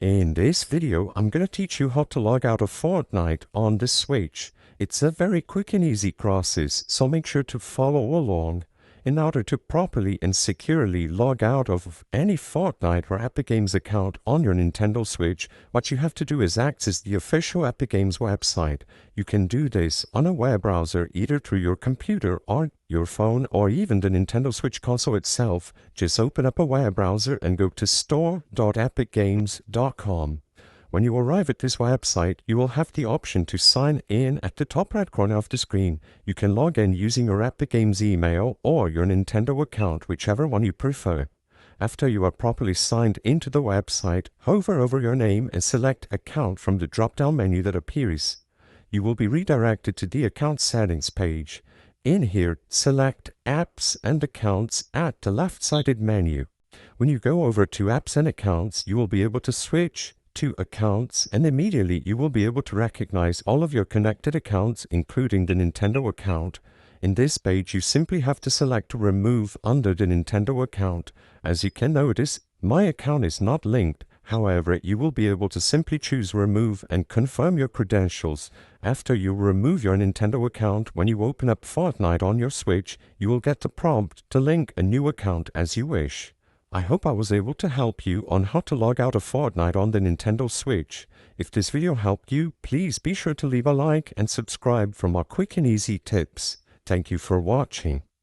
In this video, I'm going to teach you how to log out of Fortnite on the Switch. It's a very quick and easy process, so make sure to follow along. In order to properly and securely log out of any Fortnite or Epic Games account on your Nintendo Switch, what you have to do is access the official Epic Games website. You can do this on a web browser either through your computer or your phone or even the Nintendo Switch console itself. Just open up a web browser and go to store.epicgames.com. When you arrive at this website, you will have the option to sign in at the top right corner of the screen. You can log in using your Epic Games email or your Nintendo account, whichever one you prefer. After you are properly signed into the website, hover over your name and select Account from the drop-down menu that appears. You will be redirected to the Account Settings page. In here, select Apps and Accounts at the left-sided menu. When you go over to Apps and Accounts, you will be able to switch to accounts, and immediately you will be able to recognize all of your connected accounts, including the Nintendo account. In this page, you simply have to select Remove under the Nintendo account. As you can notice, my account is not linked. However, you will be able to simply choose Remove and confirm your credentials. After you remove your Nintendo account, when you open up Fortnite on your Switch, you will get the prompt to link a new account as you wish. I hope I was able to help you on how to log out of Fortnite on the Nintendo Switch. If this video helped you, please be sure to leave a like and subscribe for more quick and easy tips. Thank you for watching.